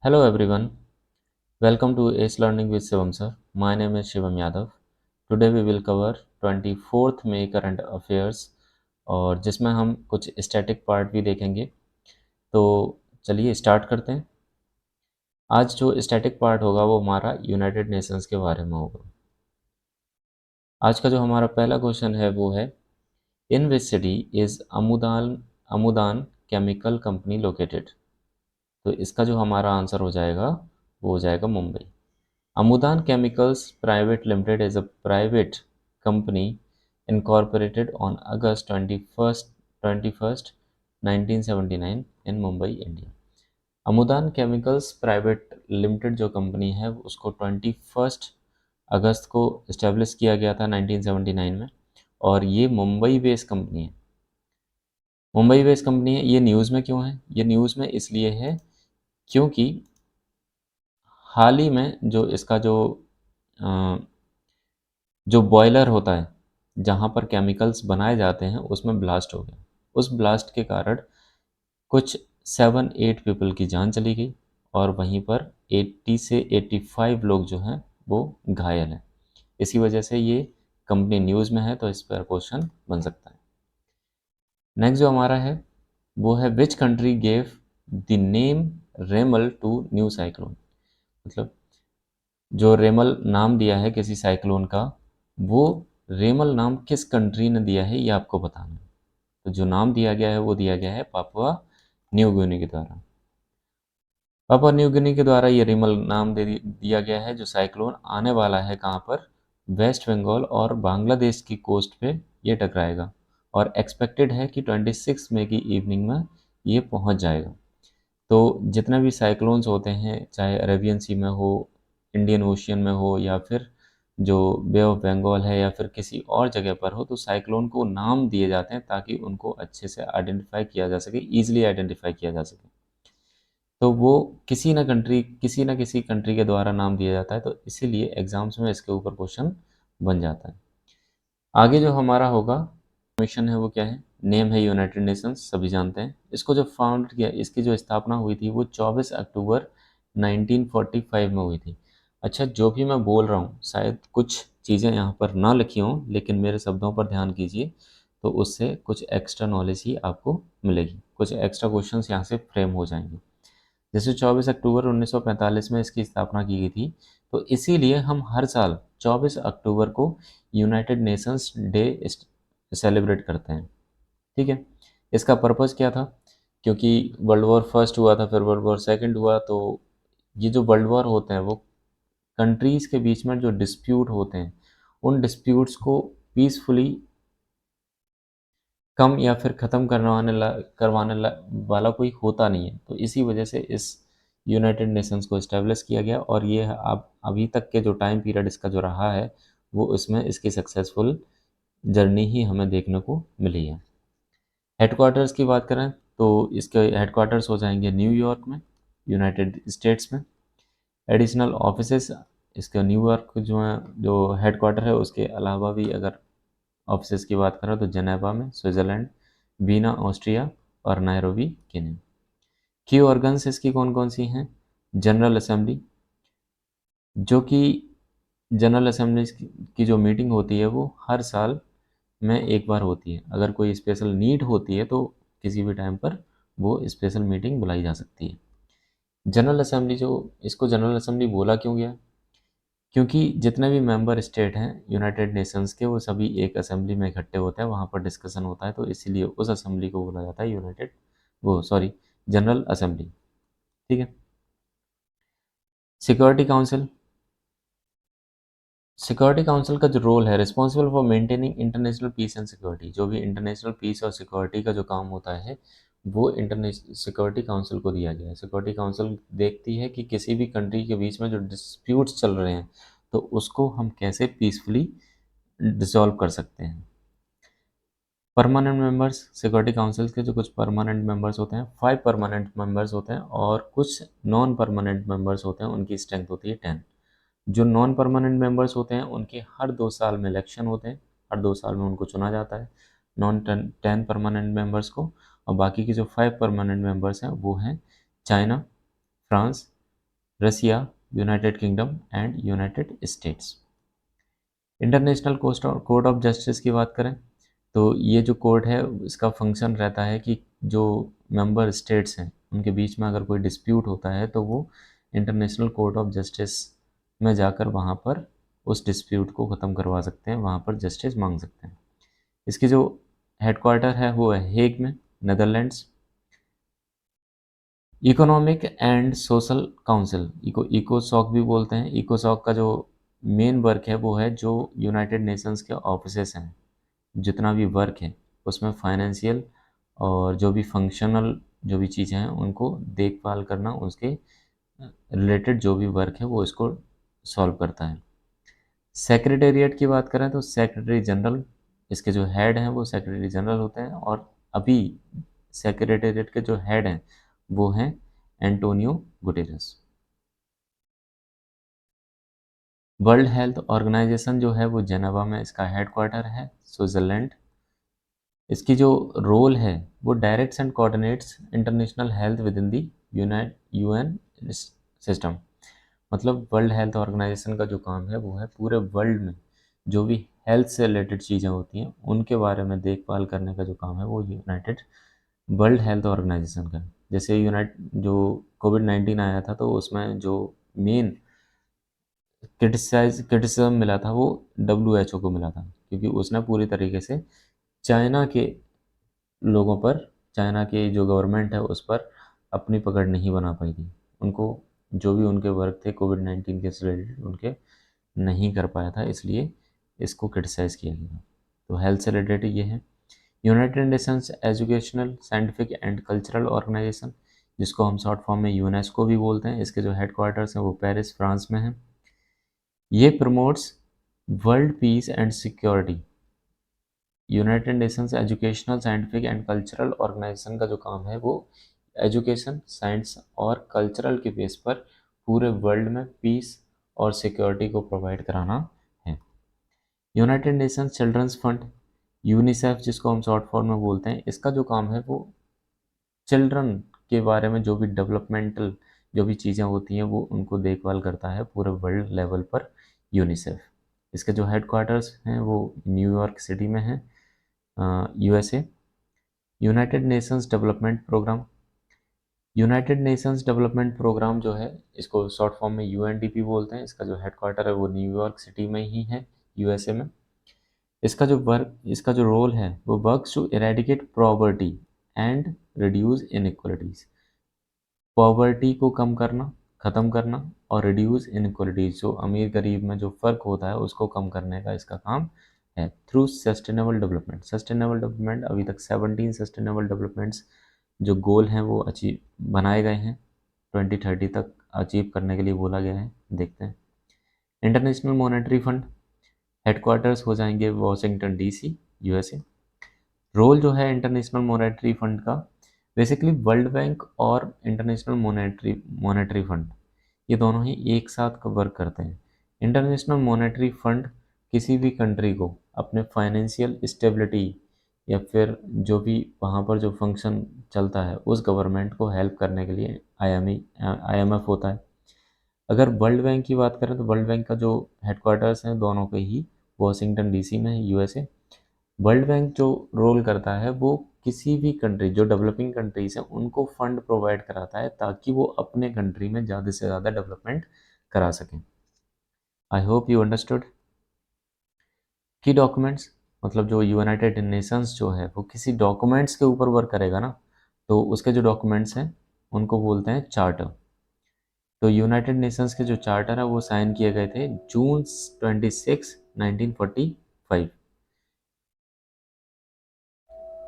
Hello everyone, welcome to Ace Learning with Shivam sir. My name is Shivam Yadav. Today we will cover 24th May current affairs और जिसमें हम कुछ static part भी देखेंगे। तो चलिए स्टार्ट करते हैं। आज जो स्टैटिक पार्ट होगा वो हमारा यूनाइटेड नेशंस के बारे में होगा। आज का जो हमारा पहला क्वेश्चन है वो है in which city is Amudan chemical company located. तो इसका जो हमारा आंसर हो जाएगा वो हो जाएगा Mumbai. Amudan Chemicals Private Limited is a private company incorporated on August 21st, 1979 in Mumbai, India. Amudan chemicals private limited जो कंपनी है उसको 21 अगस्त को इस्टेब्लिश किया गया था 1979 में, और ये मुंबई बेस्ड कंपनी है। मुंबई बेस्ड कंपनी है। ये न्यूज़ में क्यों है? ये न्यूज़ में इसलिए है क्योंकि हाल ही में जो इसका अ, जो बॉयलर होता है जहाँ पर केमिकल्स बनाए जाते हैं उसमें ब्लास्ट हो गया। उस ब्लास्ट के कारण कुछ 7-8 पीपल की जान चली गई और वहीं पर 80 से 85 लोग जो हैं वो घायल हैं। इसी वजह से ये कंपनी न्यूज़ में है, तो इस पर क्वेश्चन बन सकता है। नेक्स्ट जो हमारा है वो है which country gave the name Remal to new cyclone. मतलब जो रेमल नाम दिया है किसी साइक्लोन का, वो रेमल नाम किस कंट्री ने दिया है ये आपको बताना है। तो जो नाम दिया गया है वो दिया गया है पापुआ न्यू गिनी के द्वारा। पापुआ न्यू गिनी के द्वारा ये रेमल नाम दिया गया है। जो साइक्लोन आने वाला है कहाँ पर, वेस्ट बंगाल और बांग्लादेश की कोस्ट पे ये टकराएगा और एक्सपेक्टेड है कि 26 मई की इवनिंग में ये पहुंच जाएगा। तो जितने भी साइक्लोन्स होते हैं, चाहे अरेबियन सी में हो, इंडियन ओशियन में हो, या फिर जो बे ऑफ बंगाल है या फिर किसी और जगह पर हो, तो साइक्लोन को नाम दिए जाते हैं ताकि उनको अच्छे से आइडेंटिफाई किया जा सके, ईजिली आइडेंटिफाई किया जा सके। तो वो किसी ना किसी कंट्री के द्वारा नाम दिया जाता है, तो इसीलिए एग्जाम्स में इसके ऊपर क्वेश्चन बन जाता है। आगे जो हमारा होगा मिशन है वो क्या है? नेम है यूनाइटेड नेशंस, सभी जानते हैं। इसको जो फाउंड किया, इसकी जो स्थापना हुई थी वो 24 अक्टूबर 1945 में हुई थी। अच्छा, जो भी मैं बोल रहा हूँ शायद कुछ चीज़ें यहाँ पर ना लिखी हों, लेकिन मेरे शब्दों पर ध्यान कीजिए, तो उससे कुछ एक्स्ट्रा नॉलेज ही आपको मिलेगी, कुछ एक्स्ट्रा क्वेश्चंस यहाँ से फ्रेम हो जाएंगे। जैसे 24 अक्टूबर 1945 में इसकी स्थापना की गई थी, तो इसीलिए हम हर साल 24 अक्टूबर को यूनाइटेड नेशंस डे सेलिब्रेट करते हैं। ठीक है। इसका पर्पज़ क्या था? क्योंकि वर्ल्ड वॉर फर्स्ट हुआ था, फिर वर्ल्ड वॉर सेकंड हुआ, तो ये जो वर्ल्ड वॉर होते हैं वो कंट्रीज़ के बीच में जो डिस्प्यूट होते हैं, उन डिस्प्यूट्स को पीसफुली कम या फिर ख़त्म वाला कोई होता नहीं है। तो इसी वजह से इस यूनाइटेड नेशंस को इस्टेब्लिश किया गया, और ये अब अभी तक के जो टाइम पीरियड इसका जो रहा है वो इसमें इसकी सक्सेसफुल जर्नी ही हमें देखने को मिली है। हेडक्वार्टर्स की बात करें तो इसके हेडक्वार्टर्स हो जाएंगे न्यूयॉर्क में, यूनाइटेड स्टेट्स में। एडिशनल ऑफिसेस इसका न्यूयॉर्क जो है, जो हेडक्वार्टर है, उसके अलावा भी अगर ऑफिसेस की बात करें तो जेनेवा में स्विट्ज़रलैंड, वीना ऑस्ट्रिया और नायरोबी केन्या। की ऑर्गन्स इसकी कौन कौन सी हैं? जनरल असेंबली, जो कि जनरल असेंबली की जो मीटिंग होती है वो हर साल में एक बार होती है। अगर कोई स्पेशल नीड होती है तो किसी भी टाइम पर वो स्पेशल मीटिंग बुलाई जा सकती है। जनरल असेंबली, जो इसको जनरल असेंबली बोला क्यों गया? क्योंकि जितने भी मेंबर स्टेट हैं यूनाइटेड नेशंस के, वो सभी एक असेंबली में इकट्ठे होते हैं, वहाँ पर डिस्कशन होता है, तो इसीलिए उस असेंबली को बोला जाता है जनरल असेंबली। ठीक है। सिक्योरिटी काउंसिल, सिक्योरिटी काउंसिल का जो रोल है, responsible for maintaining international peace and security. जो भी इंटरनेशनल पीस और सिक्योरिटी का जो काम होता है वो इंटरनेशनल सिक्योरिटी काउंसिल को दिया गया है। सिक्योरिटी काउंसिल देखती है कि किसी भी कंट्री के बीच में जो डिस्प्यूट्स चल रहे हैं तो उसको हम कैसे पीसफुली डिसॉल्व कर सकते हैं। परमानेंट मेंबर्स, सिक्योरिटी काउंसिल के जो कुछ परमानेंट मेंबर्स होते हैं, 5 परमानेंट मेंबर्स होते हैं, और कुछ नॉन परमानेंट मेंबर्स होते हैं, उनकी स्ट्रेंथ होती है 10। जो नॉन परमानेंट मेंबर्स होते हैं उनके हर 2 साल में इलेक्शन होते हैं, हर 2 साल में उनको चुना जाता है, नॉन 10 परमानेंट मेंबर्स को। और बाकी के जो 5 परमानेंट मेंबर्स हैं वो हैं China, France, Russia, United Kingdom and United States. International Court of Justice की बात करें तो ये जो कोर्ट है इसका फंक्शन रहता है कि जो मेंबर स्टेट्स हैं उनके बीच में अगर कोई डिस्प्यूट होता है तो वो इंटरनेशनल कोर्ट ऑफ जस्टिस में जाकर वहाँ पर उस डिस्प्यूट को ख़त्म करवा सकते हैं, वहाँ पर जस्टिस मांग सकते हैं। इसकी जो हेडक्वार्टर है वो है हेग में, Netherlands. Economic and social council, इकोसॉक भी बोलते हैं। इकोसॉक का जो मेन वर्क है वो है जो यूनाइटेड नेशंस के ऑफिसेस हैं, जितना भी वर्क है उसमें फाइनेंशियल और जो भी फंक्शनल जो भी चीज़ें हैं उनको देखभाल करना, उसके रिलेटेड जो भी वर्क है वो इसको सॉल्व करता है। सेक्रेटेरिएट की बात करें तो सेक्रेटरी जनरल, इसके जो हेड हैं वो सेक्रेटरी जनरल होते हैं, और अभी सेक्रेटेरिएट के जो हेड हैं वो हैं Antonio Guterres. World Health Organization जो है वो जेनेवा में इसका हेडक्वार्टर है, स्विट्ज़रलैंड। इसकी जो रोल है वो directs and coordinates international health with in the UN system. मतलब वर्ल्ड हेल्थ ऑर्गेनाइजेशन का जो काम है वो है पूरे वर्ल्ड में जो भी हेल्थ से रिलेटेड चीज़ें होती हैं उनके बारे में देखभाल करने का जो काम है वो यूनाइटेड वर्ल्ड हेल्थ ऑर्गेनाइजेशन का है। जैसे जो कोविड-19 आया था तो उसमें जो मेन क्रिटिसिज्म मिला था वो डब्ल्यूएचओ को मिला था, क्योंकि उसने पूरी तरीके से चाइना के लोगों पर, चाइना की जो गवर्नमेंट है उस पर अपनी पकड़ नहीं बना पाई थी। उनको जो भी उनके वर्क थे कोविड-19 के से रिलेटेड उनके नहीं कर पाया था, इसलिए इसको क्रिटिसाइज़ किया गया। तो हेल्थ से रिलेटेड ये है। United Nations Educational, Scientific and Cultural Organization, जिसको हम शॉर्ट फॉर्म में यूनेस्को भी बोलते हैं, इसके जो हेडक्वार्टर्स हैं वो पेरिस, फ्रांस में हैं। ये promotes world peace and security. United Nations Educational, Scientific and Cultural Organization का जो काम है वो एजुकेशन, साइंस और कल्चरल के बेस पर पूरे वर्ल्ड में पीस और सिक्योरिटी को प्रोवाइड कराना है। United Nations Children's Fund, UNICEF जिसको हम शॉर्ट फॉर्म में बोलते हैं, इसका जो काम है वो चिल्ड्रन के बारे में जो भी डेवलपमेंटल जो भी चीज़ें होती हैं वो उनको देखभाल करता है पूरे वर्ल्ड लेवल पर यूनिसेफ। इसके जो हेडक्वार्टर्स हैं वो न्यूयॉर्क सिटी में हैं, USA. United Nations Development Programme, United Nations Development Programme जो है इसको शॉर्ट फॉर्म में यूएनडीपी बोलते हैं, इसका जो हेडक्वार्टर है वो न्यूयॉर्क सिटी में ही है, यूएसए में। इसका जो रोल है वो works to eradicate poverty and reduce inequalities. Poverty को कम करना, ख़त्म करना, और रिड्यूस इनइक्वालिटीज, जो अमीर गरीब में जो फ़र्क होता है उसको कम करने का इसका काम है through sustainable development. Sustainable development अभी तक 17 सस्टेनेबल डेवलपमेंट्स जो गोल हैं वो अचीव बनाए गए हैं, 2030 तक अचीव करने के लिए बोला गया है। देखते हैं। इंटरनेशनल मॉनेटरी फंड, हेडक्वार्टर्स हो जाएंगे वॉशिंगटन डीसी, यूएसए। रोल जो है इंटरनेशनल मॉनेटरी फंड का, बेसिकली वर्ल्ड बैंक और इंटरनेशनल मॉनेटरी फंड ये दोनों ही एक साथ वर्क करते हैं। इंटरनेशनल मॉनेटरी फंड किसी भी कंट्री को अपने फाइनेंशियल स्टेबिलिटी या फिर जो भी वहाँ पर जो फंक्शन चलता है उस गवर्नमेंट को हेल्प करने के लिए आईएमएफ होता है। अगर वर्ल्ड बैंक की बात करें तो वर्ल्ड बैंक का जो हेडक्वार्टर्स हैं दोनों के ही वॉशिंगटन डीसी में है, यूएसए। वर्ल्ड बैंक जो रोल करता है वो किसी भी कंट्री जो डेवलपिंग कंट्रीज हैं उनको फंड प्रोवाइड कराता है ताकि वो अपने कंट्री में ज़्यादा से ज़्यादा डेवलपमेंट करा सकें। I hope you understood. की डॉक्यूमेंट्स, मतलब जो यूनाइटेड नेशंस जो है वो किसी डॉक्यूमेंट्स के ऊपर वर्क करेगा ना, तो उसके जो डॉक्यूमेंट्स हैं उनको बोलते हैं चार्टर। तो यूनाइटेड नेशंस के जो चार्टर है वो साइन किए गए थे जून 26, 1945।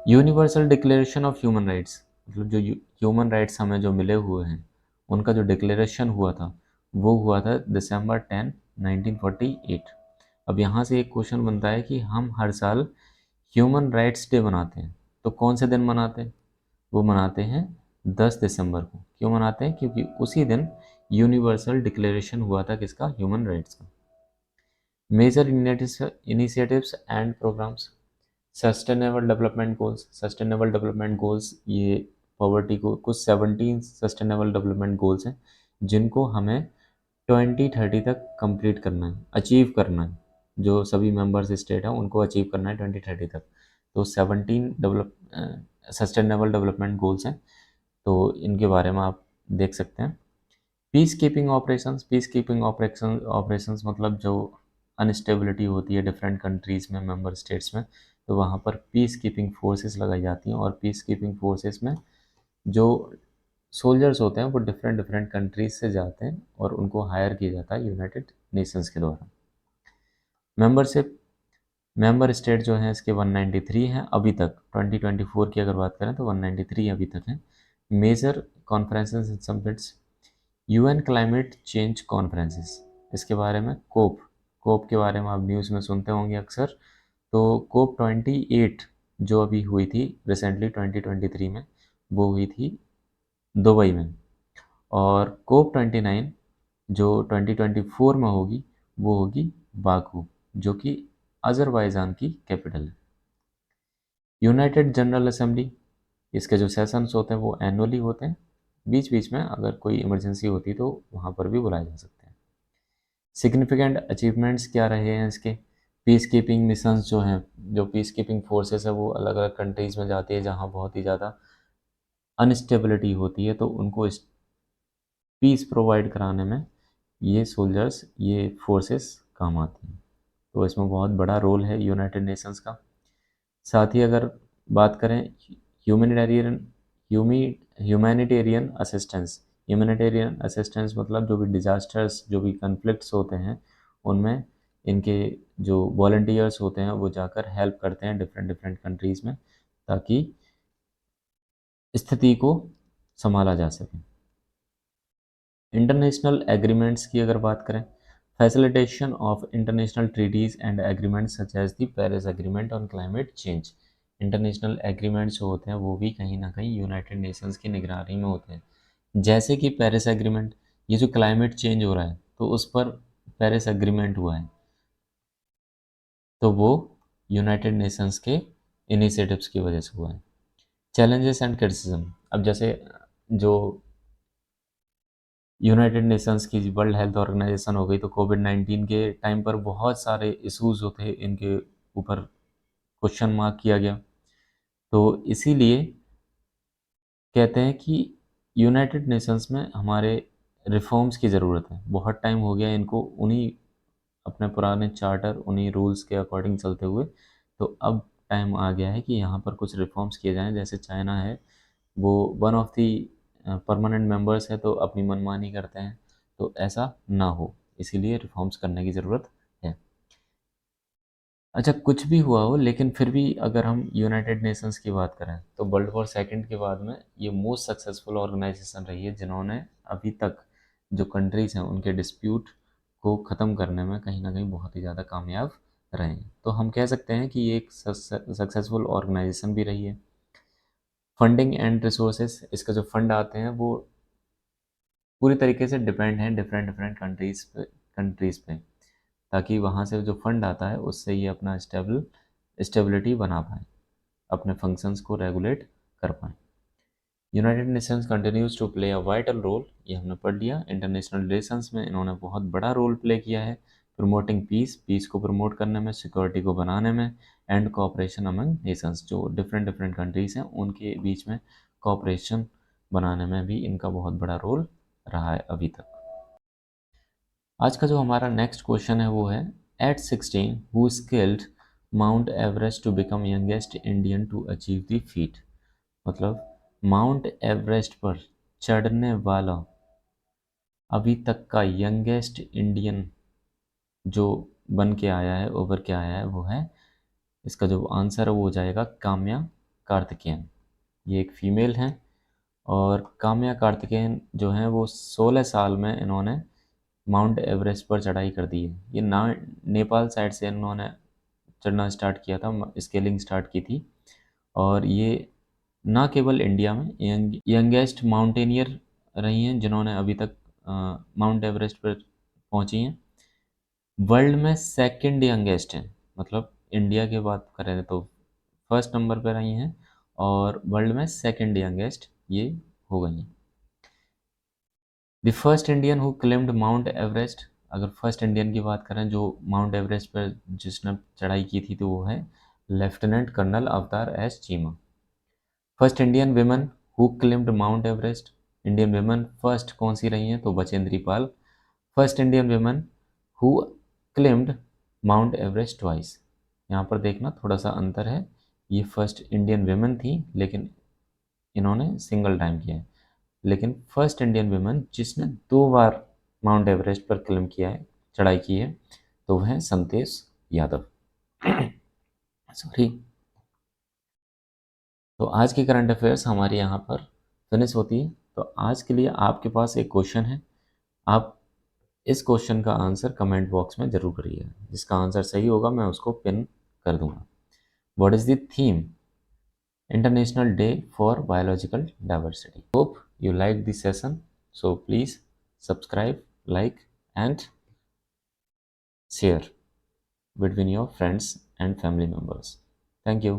Universal declaration of human rights, मतलब जो ह्यूमन राइट्स हमें जो मिले हुए हैं उनका जो डिक्लेरेशन हुआ था वो हुआ था दिसंबर 10, 1948। अब यहाँ से एक क्वेश्चन बनता है कि हम हर साल ह्यूमन राइट्स डे मनाते हैं, तो कौन से दिन मनाते हैं? वो मनाते हैं 10 दिसंबर को। क्यों मनाते हैं? क्योंकि उसी दिन यूनिवर्सल डिक्लेरेशन हुआ था किसका? ह्यूमन राइट्स का। Major initiatives and programmes, sustainable development goals, ये पॉवर्टी को कुछ 17 सस्टेनेबल डेवलपमेंट गोल्स हैं जिनको हमें 2030 तक कंप्लीट करना है, अचीव करना है। जो सभी मेंबर्स स्टेट हैं उनको अचीव करना है 2030 तक। तो 17 सस्टेनेबल डेवलपमेंट गोल्स हैं, तो इनके बारे में आप देख सकते हैं। पीस कीपिंग ऑपरेशंस मतलब जो अनस्टेबिलिटी होती है डिफरेंट कंट्रीज़ में, मेंबर स्टेट्स में, तो वहाँ पर पीस कीपिंग फोर्सेस लगाई जाती हैं। और पीस कीपिंग फोर्सेस में जो सोल्जर्स होते हैं वो डिफरेंट डिफरेंट कंट्रीज से जाते हैं और उनको हायर किया जाता है यूनाइटेड नेशंस के द्वारा। मेंबरशिप मेंबर स्टेट जो हैं इसके 193 हैं अभी तक। 2024 की अगर बात करें तो 193 अभी तक हैं। Major conferences and summits, UN climate change conferences, इसके बारे में कोप, कोप के बारे में आप न्यूज़ में सुनते होंगे अक्सर। तो कोप 28 जो अभी हुई थी रिसेंटली 2023 में, वो हुई थी दुबई में। और कोप 29 जो 2024 में होगी वो होगी बाकू, जो कि अज़रबैजान की कैपिटल है। यूनाइटेड जनरल असेंबली, इसके जो सेशंस होते हैं वो एनुअली होते हैं, बीच बीच में अगर कोई इमरजेंसी होती है तो वहाँ पर भी बुलाए जा सकते हैं। सिग्निफिकेंट अचीवमेंट्स क्या रहे हैं इसके? पीस कीपिंग मिशंस जो हैं, जो पीस कीपिंग फोर्सेस है वो अलग अलग कंट्रीज़ में जाती है जहाँ बहुत ही ज़्यादा अनस्टेबिलिटी होती है, तो उनको पीस प्रोवाइड कराने में ये सोल्जर्स, ये फोर्सेस काम आती हैं। तो इसमें बहुत बड़ा रोल है यूनाइटेड नेशंस का। साथ ही अगर बात करें humanitarian humanitarian assistance, humanitarian assistance मतलब जो भी डिज़ास्टर्स, जो भी कन्फ्लिक्ट्स होते हैं उनमें इनके जो वॉलंटियर्स होते हैं वो जाकर हेल्प करते हैं डिफरेंट डिफरेंट कंट्रीज़ में, ताकि स्थिति को संभाला जा सके। इंटरनेशनल एग्रीमेंट्स की अगर बात करें, facilitation of international treaties and agreements such as the Paris agreement on climate change. International agreements जो होते हैं वो भी कहीं ना कहीं यूनाइटेड नेशंस की निगरानी में होते हैं। जैसे कि पेरिस एग्रीमेंट, ये जो क्लाइमेट चेंज हो रहा है तो उस पर पेरिस एग्रीमेंट हुआ है, तो वो यूनाइटेड नेशंस के इनिशिएटिव्स की वजह से हुआ है। चैलेंजेस एंड क्रिटिसिज्म, अब जैसे जो यूनाइटेड नेशंस की वर्ल्ड हेल्थ ऑर्गेनाइजेशन हो गई, तो कोविड-19 के टाइम पर बहुत सारे इश्यूज जो थे इनके ऊपर क्वेश्चन मार्क किया गया। तो इसीलिए कहते हैं कि यूनाइटेड नेशंस में हमारे रिफॉर्म्स की ज़रूरत है। बहुत टाइम हो गया इनको उन्हीं अपने पुराने चार्टर, उन्हीं रूल्स के अकॉर्डिंग चलते हुए। तो अब टाइम आ गया है कि यहाँ पर कुछ रिफॉर्म्स किए जाएँ। जैसे चाइना है, वो one of the permanent members है तो अपनी मनमानी करते हैं, तो ऐसा ना हो, इसीलिए रिफॉर्म्स करने की ज़रूरत है। अच्छा, कुछ भी हुआ हो लेकिन फिर भी अगर हम यूनाइटेड नेशंस की बात करें तो वर्ल्ड वॉर सेकंड के बाद में ये मोस्ट सक्सेसफुल ऑर्गेनाइजेशन रही है, जिन्होंने अभी तक जो कंट्रीज़ हैं उनके डिस्प्यूट को ख़त्म करने में कहीं ना कहीं बहुत ही ज़्यादा कामयाब रहे हैं। तो हम कह सकते हैं कि ये एक सक्सेसफुल ऑर्गेनाइजेशन भी रही है। फंडिंग एंड रिसोर्सेज, इसका जो फंड आते हैं वो पूरी तरीके से डिपेंड हैं डिफरेंट डिफरेंट कंट्रीज़ पे, ताकि वहाँ से जो फंड आता है उससे ये अपना स्टेबिलिटी बना पाएँ, अपने फंक्शंस को रेगुलेट कर पाएँ। United Nations continues to play a vital role, ये हमने पढ़ लिया। इंटरनेशनल रिलेशंस में इन्होंने बहुत बड़ा रोल प्ले किया है। प्रमोटिंग पीस, पीस को प्रमोट करने में, सिक्योरिटी को बनाने में, एंड कोऑपरेशन अमंग नेशंस, जो डिफरेंट डिफरेंट कंट्रीज़ हैं उनके बीच में कोऑपरेशन बनाने में भी इनका बहुत बड़ा रोल रहा है अभी तक। आज का जो हमारा नेक्स्ट क्वेश्चन है वो है, at 16 who scaled Mount Everest to become youngest Indian to achieve the feat. मतलब माउंट एवरेस्ट पर चढ़ने वाला अभी तक का यंगेस्ट इंडियन जो बन के आया है, उभर के आया है, वो है, इसका जो आंसर है वो हो जाएगा काम्या कार्तिकेयन। ये एक फीमेल हैं और काम्या कार्तिकेयन जो हैं वो 16 साल में इन्होंने माउंट एवरेस्ट पर चढ़ाई कर दी है। ये ना नेपाल साइड से इन्होंने चढ़ना स्टार्ट किया था, स्केलिंग स्टार्ट की थी। और ये ना केवल इंडिया में यंगेस्ट माउंटेनियर रही हैं जिन्होंने अभी तक माउंट एवरेस्ट पर पहुंची हैं, वर्ल्ड में सेकंड यंगेस्ट हैं। मतलब इंडिया की बात करें तो फर्स्ट नंबर पर रही हैं और वर्ल्ड में सेकंड यंगेस्ट ये हो गई हैं। The first Indian who claimed Mount Everest, अगर फर्स्ट इंडियन की बात करें जो माउंट एवरेस्ट पर जिसने चढ़ाई की थी तो वो है lieutenant colonel Avtar S Cheema. First Indian women who claimed Mount Everest, Indian women first कौन सी रही हैं तो Bachendri Pal. First Indian women who claimed Mount Everest twice, यहाँ पर देखना थोड़ा सा अंतर है, ये फर्स्ट इंडियन विमेन थी लेकिन इन्होंने सिंगल टाइम किया है, लेकिन फर्स्ट इंडियन विमेन जिसने 2 बार माउंट एवरेस्ट पर क्लेम किया है, चढ़ाई की है, तो वह है संतेश यादव। सॉरी। तो आज की करंट अफेयर्स हमारी यहाँ पर फिनिश होती है। तो आज के लिए आपके पास एक क्वेश्चन है, आप इस क्वेश्चन का आंसर कमेंट बॉक्स में जरूर करिएगा, जिसका आंसर सही होगा मैं उसको पिन कर दूंगा। What is the theme? International day for biological diversity. Hope you like this session, so please subscribe, like and share between your friends and family members. Thank you.